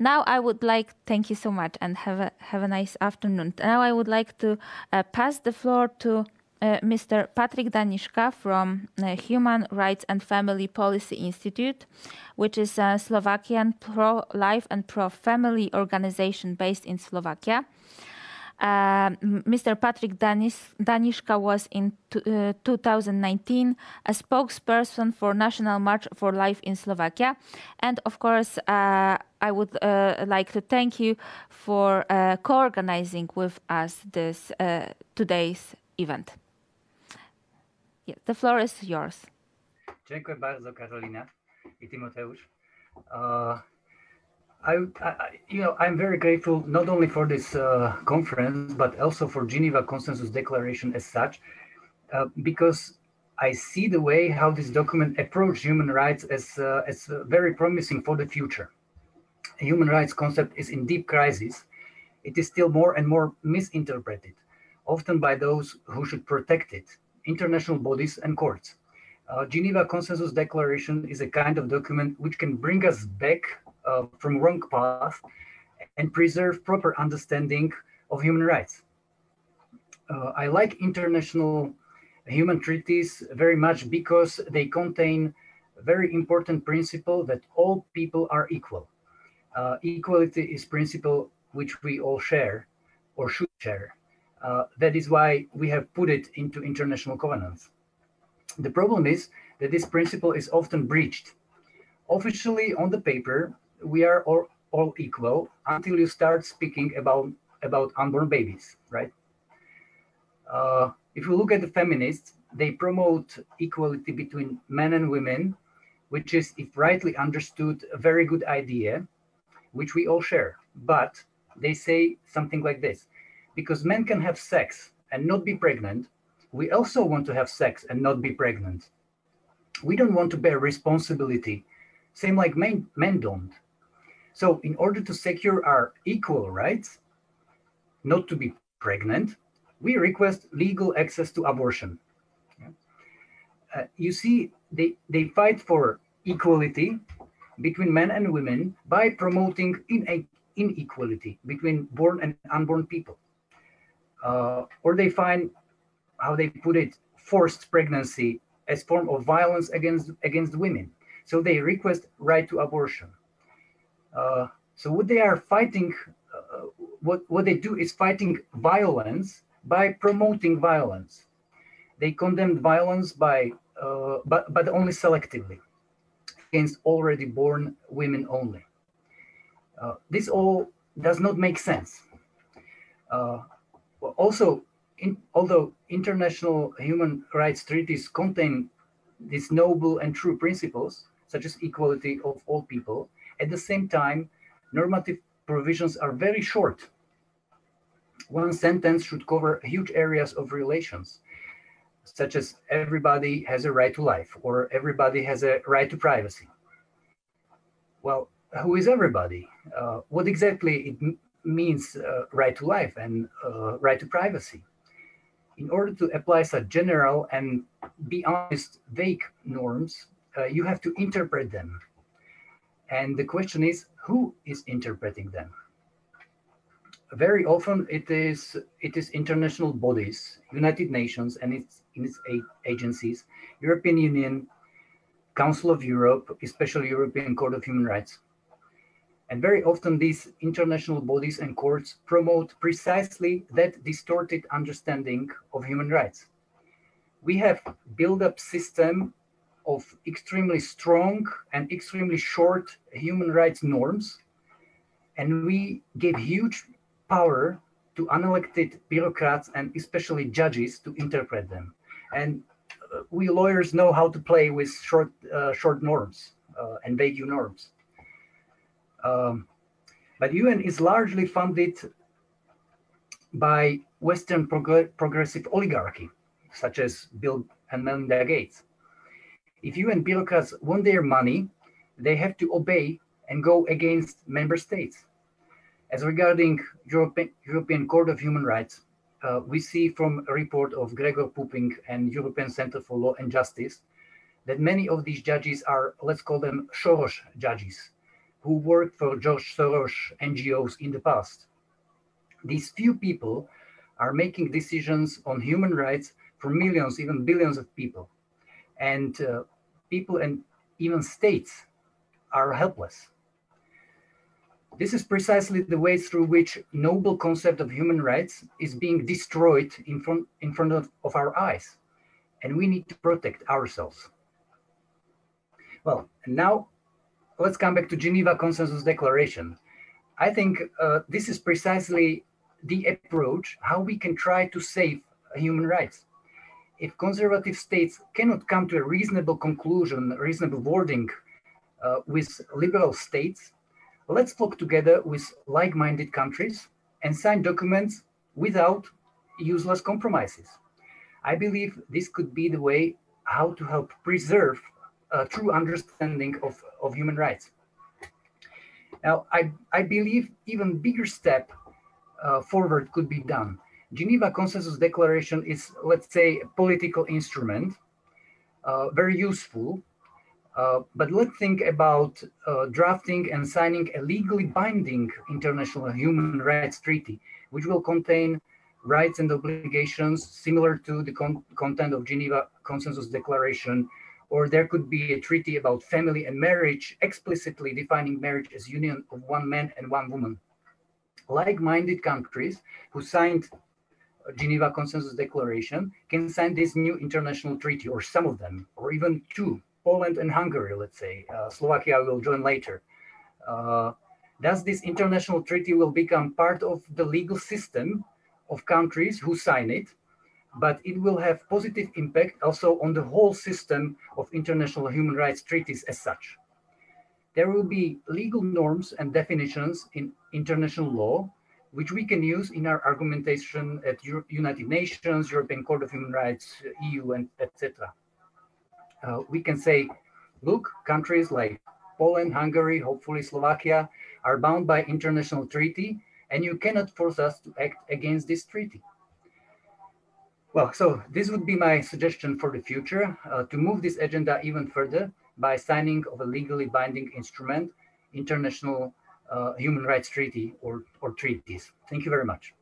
Now I would like, thank you so much, and have a nice afternoon. Now I would like to pass the floor to Mr. Patrik Daniška from Human Rights and Family Policy Institute, which is a Slovakian pro-life and pro-family organization based in Slovakia. Mr. Patrik Daniška was in 2019 a spokesperson for National March for Life in Slovakia. And of course, I would like to thank you for co-organizing with us this today's event. Yeah, the floor is yours. Dziękuję bardzo, Karolina I Timoteusz. I'm very grateful not only for this conference, but also for Geneva Consensus Declaration as such, because I see the way how this document approaches human rights as very promising for the future. A human rights concept is in deep crisis. It is still more and more misinterpreted, often by those who should protect it, international bodies and courts. Geneva Consensus Declaration is a kind of document which can bring us back from wrong path and preserve proper understanding of human rights. I like international human treaties very much because they contain a very important principle that all people are equal. Equality is principle which we all share or should share. That is why we have put it into international covenants. The problem is that this principle is often breached. Officially on the paper, we are all equal until you start speaking about unborn babies, right? If you look at the feminists, they promote equality between men and women, which is, if rightly understood, a very good idea, which we all share. But they say something like this: because men can have sex and not be pregnant, we also want to have sex and not be pregnant. We don't want to bear responsibility, same like men don't. So in order to secure our equal rights, not to be pregnant, we request legal access to abortion. You see, they fight for equality between men and women by promoting inequality between born and unborn people. Or they find, how they put it, forced pregnancy as form of violence against women. So they request right to abortion. So what they are fighting, what they do is fighting violence by promoting violence. They condemn violence but only selectively against already born women only. This all does not make sense. Also, although international human rights treaties contain these noble and true principles, such as equality of all people, at the same time, normative provisions are very short. One sentence should cover huge areas of relations, such as everybody has a right to life, or everybody has a right to privacy. Well, who is everybody? What exactly it means right to life and right to privacy? In order to apply such general and, be honest, vague norms, you have to interpret them. And the question is, who is interpreting them? Very often it is international bodies, United Nations and its agencies, European Union, Council of Europe, especially European Court of Human Rights. And very often these international bodies and courts promote precisely that distorted understanding of human rights. We have built up system of extremely strong and extremely short human rights norms, and we give huge power to unelected bureaucrats and especially judges to interpret them. And we lawyers know how to play with short norms and vague norms. But UN is largely funded by Western progressive oligarchy, such as Bill and Melinda Gates. If UN bureaucrats want their money, they have to obey and go against member states. As regarding European Court of Human Rights, we see from a report of Gregor Puping and European Center for Law and Justice that many of these judges are, let's call them Soros judges, who worked for George Soros NGOs in the past. These few people are making decisions on human rights for millions, even billions of people. And people and even states are helpless. This is precisely the way through which noble concept of human rights is being destroyed in front of our eyes. And we need to protect ourselves. Well, and now let's come back to Geneva Consensus Declaration. I think this is precisely the approach how we can try to save human rights. If conservative states cannot come to a reasonable conclusion, reasonable wording with liberal states, let's flock together with like-minded countries and sign documents without useless compromises. I believe this could be the way how to help preserve a true understanding of human rights. Now, I believe even bigger step forward could be done. Geneva Consensus Declaration is, let's say, a political instrument, very useful, but let's think about drafting and signing a legally binding international human rights treaty, which will contain rights and obligations similar to the content of Geneva Consensus Declaration, or there could be a treaty about family and marriage, explicitly defining marriage as union of one man and one woman. Like-minded countries who signed Geneva Consensus Declaration can sign this new international treaty, or some of them, or even two, Poland and Hungary, let's say. Slovakia will join later. Thus, this international treaty will become part of the legal system of countries who sign it, but it will have positive impact also on the whole system of international human rights treaties as such. There will be legal norms and definitions in international law, which we can use in our argumentation at United Nations, European Court of Human Rights, EU, and etc. We can say, look, countries like Poland, Hungary, hopefully Slovakia, are bound by international treaty, and you cannot force us to act against this treaty. Well, so this would be my suggestion for the future, to move this agenda even further by signing of a legally binding instrument, international human rights treaty or treaties. Thank you very much.